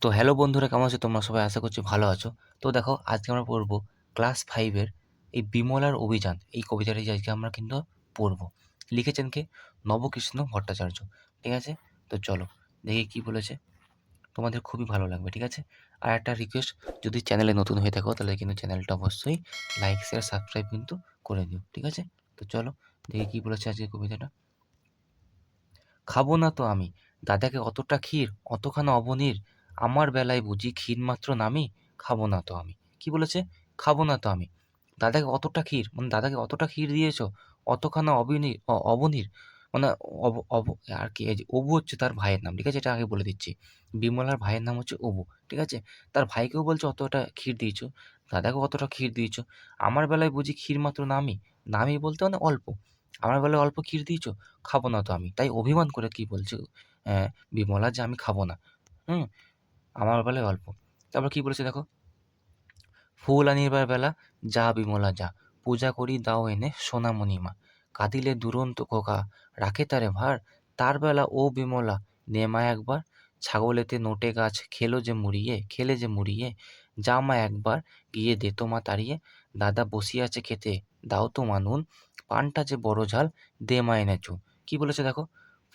তো হ্যালো বন্ধুরা, কেমন আছো তোমরা সবাই? আশা করছি ভালো আছো। তো দেখো, আজকে আমরা পড়বো ক্লাস 5 এর এই বিমলার অভিযান, এই কবিতাটি আজকে আমরা কিন্তু পড়বো। লিখেছেন কে? নবকৃষ্ণ ভট্টাচার্য। ঠিক আছে? তো চলো দেখি কি বলেছে। তোমাদের খুবই ভালো লাগবে, ঠিক আছে? আর একটা রিকোয়েস্ট, যদি চ্যানেলে নতুন হয়ে থাকো তাহলে কিন্তু চ্যানেলটা অবশ্যই লাইক, শেয়ার, সাবস্ক্রাইব কিন্তু করে দিও, ঠিক আছে? তো চলো দেখি কি বলেছে আজকে কবিতাটা। খাবো না তো আমি দাদাকে অতটা ক্ষীর, অতখানা অবনীর, আমার বেলায় বুঝি ক্ষীর মাত্র নামি, খাবো না তো আমি। কি বলেছে? খাবো না তো আমি দাদাকে অতটা ক্ষীর, মানে দাদাকে অতটা ক্ষীর দিয়েছো, অতখানা অবনীর, মানে অব অব আর কি, এই যে অবু হচ্ছে তার ভাইয়ের নাম, ঠিক আছে? এটা আগে বলে দিচ্ছি। বিমলার ভাইয়ের নাম হচ্ছে অবু, ঠিক আছে? তার ভাইকেও বলছে অতটা ক্ষীর দিয়েছো, দাদাকে অতটা ক্ষীর দিয়েছো, আমার বেলায় বুঝি ক্ষীর মাত্র নামি, নামি বলতে মানে অল্প, আমার বেলায় অল্প ক্ষীর দিয়েছো, খাবো না তো আমি। তাই অভিমান করে কি বলছে বিমলা, যে আমি খাবো না। হুম, আমার বেলায় অল্প। তারপর কি বলেছে দেখো, ফুল আনিবার বেলা যা বিমলা যা, পূজা করি দাও এনে সোনামণি মা, কাঁদিলে দুরন্ত খোকা রাখে তারে ভার, তার বেলা ও বিমলা নে মা একবার, ছাগলেতে নোটে গাছ খেলে যে মুড়িয়ে, যা মা একবার গিয়ে দে তো মা তাড়িয়ে, দাদা বসিয়াছে খেতে দাও তো মা নুন, পানটা যে বড় ঝাল দে মা এনে চুন। কি বলেছে দেখো,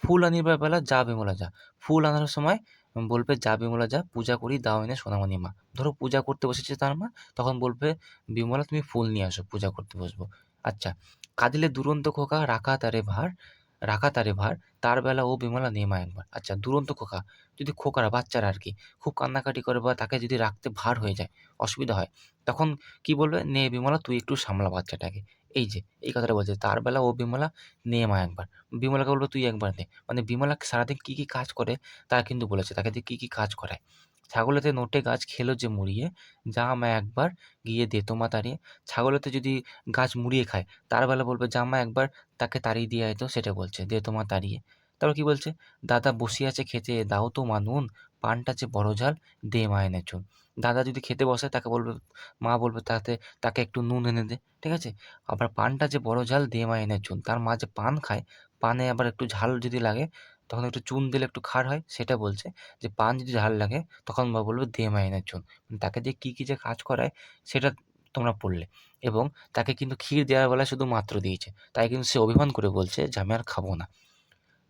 ফুল আনিবার বেলা যা বিমলা যা, ফুল আনার সময় বলবে যা বিমলা যা, পূজা করি দাও এনে সোনামণি মা। ধরো পূজা করতে বসেছে তার মা, তখন বলবে বিমলা তুমি ফুল নিয়ে আসো, পূজা করতে বসবো। আচ্ছা, কাঁদিলে দুরন্ত খোকা রাখা তারে ভার, তার বেলা ও বিমলা নেমা একবার। আচ্ছা, দুরন্ত খোকা, যদি খোকারা বাচ্চারা আর কি খুব কান্নাকাটি করে বা তাকে যদি রাখতে ভার হয়ে যায়, অসুবিধা হয়, তখন কি বলবে, নে বিমলা তুই একটু সামলা বাচ্চাটাকে। এই যে এই কথাটা বলছে, তার বেলা ও বিমলা নে মা একবার, বিমলাকে বলবো তুই একবার নে, মানে বিমলা সারাদিন কি কি কাজ করে তা কিন্তু বলেছে, তাকে দিয়ে কি কি কাজ করায়। ছাগলেতে নোটে গাছ খেলো যে মুড়িয়ে, যা মা একবার গিয়ে দে তো মা তাড়িয়ে। ছাগলেতে যদি গাছ মুড়িয়ে খায়, তার বেলা বলবে যা মা একবার তাকে তাড়িয়ে দিয়ে আয় তো, সেটা বলছে দে তো মা তাড়িয়ে। তারপর কি বলছে, দাদা বসিয়াছে খেতে দাও তো মা নুন, পানটা যে বড় ঝাল দে মা এনে চুন। দাদা যদি খেতে বসে, তাকে বলবে, মা বলবে তাকে একটু নুন এনে দে, ঠিক আছে? আবার পানটা যে বড় ঝাল দে মা এনে চুন, তার মা যে পান খায়, পানে আবার একটু ঝাল যদি লাগে, তখন একটু চুন দিলে একটু খার হয়, সেটা বলছে। যে পান যদি ঝাল লাগে, তখন মা বলবে দে মা এনে চুন। তাকে দিয়ে কি কি যে কাজ করায় সেটা তোমরা পড়লে। এবং তাকে কিন্তু ক্ষীর দেওয়ার বেলায় শুধু মাত্র দিয়েছে, তাই কিন্তু সে অভিমান করে বলছে যে আমি আর খাবো না।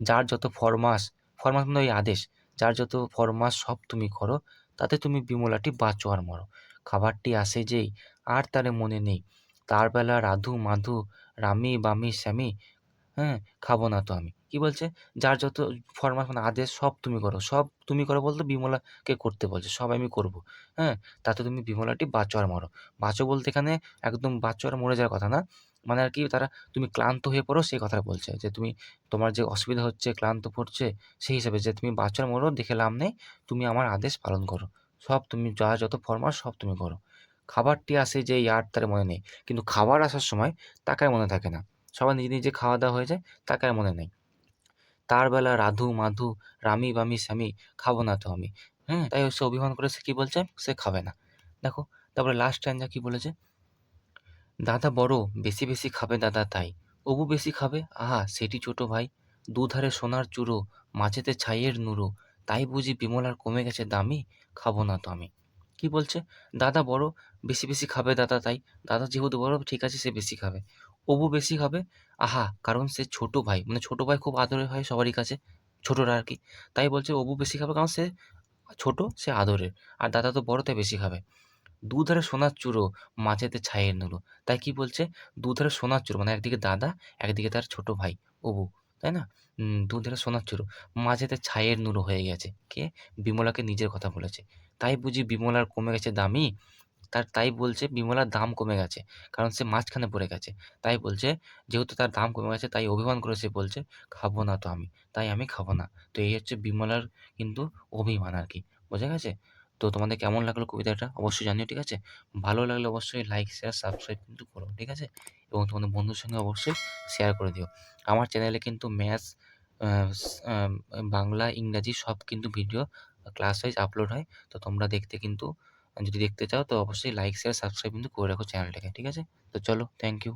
যার যত ফরমাস, ফরমাস মানে ওই আদেশ, যার যত ফরমাস সব তুমি করো, তাতে তুমি বিমলাটি বাঁচো আর মরো। খাবারটি আসে যেই আর তারে মনে নেই, তার বেলা রাধু মাধু রামি বামি শ্যামি, হ্যাঁ? খাবো না তো আমি। কি বলছে? যার যত ফরমাস মানে আদেশ সব তুমি করো। সব তুমি করো বলতে বিমলাকে করতে বলছে। সব আমি করব। হ্যাঁ? তাতে তুমি বিমলাটি বাঁচো আর মরো। বাঁচো বলতে এখানে একদম বাঁচো আর মরে যাওয়ার কথা না। মানে আর কি, তুমি ক্লান্ত হয়ে পড়ো সেই কথা বলছে। যে তোমার যে অসুবিধা হচ্ছে, ক্লান্ত পড়ছে, সেই হিসাবে যে তুমি বাঁচো আর মরো দেখে লাভ নেই। তুমি আমার আদেশ পালন করো। সব তুমি যত ফরমাস সব তুমি করো। খাবারটি আসে যে আর তার মনে নেই। কিন্তু খাবার আসার সময় তাকে আর মনে থাকে না। সবার নিজে, নিজে খাওয়া-দাওয়া হয়ে যায়, তাকে আর মনে নেই। তার বেলা রাধু, মাধু, রামি, বামি, স্যামি, খাবো না তো আমি। হ্যাঁ? তাই সে অভিমান করে সে কি বলছে? সে খাবে না। দেখো, তারপরে লাস্ট স্ট্যান্জা কি বলেছে? দাদা বড় বেশি, বেশি খাবে দাদা তাই। অবু বেশি খাবে, আহা সেটি ছোট ভাই। দুধারে সোনার চূড়ো, মাঝেতে ছাইয়ের নুরো, তাই বুঝি বিমলার কমে গেছে দামি, খাবো না তো আমি। কি বলছে? দাদা বড়, বেশি, বেশি খাবে দাদা তাই। দাদা যেহেতু বড়, ঠিক আছে সে বেশি খাবে। অবু বেশি খাবে, আহা কারণ সে ছোট ভাই। মানে ছোট ভাই খুব আদরের হয় সবারই কাছে, ছোটরা আর কি। তাই বলছে অবু বেশি খাবে কারণ সে ছোট, সে আদরের। আর দাদা তো বড়, তাই বেশি খাবে। দুধারে সোনার চূড়ো, মাঝেতে ছাইয়ের নুরো। তাই কি বলছে? দুধারে সোনার চূড়ো, মানে একদিকে দাদা, একদিকে তার ছোট ভাই অবু, তাই না? দুধারে সোনার চূড়ো, মাঝেতে ছাইয়ের নুরো হয়ে গেছে। কে? বিমলাকে নিজের কথা বলেছে। তাই বুঝি বিমলার কমে গেছে দামি? তাই বলছে বিমলার দাম কমে গেছে। কারণ সে মাঝখানে পড়ে গেছে। তাই বলছে যেহেতু তার দাম কমে গেছে, তাই অভিমান করে সে বলছে, "খাবো না তো আমি। তাই আমি খাবো না।" তো এই হচ্ছে বিমলার কিন্তু অভিমান আরকি। বোঝা গেছে? তো তোমাদের কেমন লাগলো কবিতাটা? অবশ্যই জানিও, ঠিক আছে? ভালো লাগলে অবশ্যই লাইক, শেয়ার, সাবস্ক্রাইব কিন্তু করো, ঠিক আছে? এবং তোমাদের বন্ধুর সঙ্গে অবশ্যই শেয়ার করে দিও। আমার চ্যানেলে কিন্তু ম্যাথস, আ স আম বাংলা, ইংরাজি সব কিন্তু ভিডিও ক্লাস ওয়াইজ আপলোড হয়। তো তোমরা দেখতে কিন্তু, যদি দেখতে চাও তো অবশ্যই লাইক, শেয়ার, সাবস্ক্রাইব কিন্তু করে রাখো চ্যানেলটাকে, ঠিক আছে? তো চলো, থ্যাংক ইউ।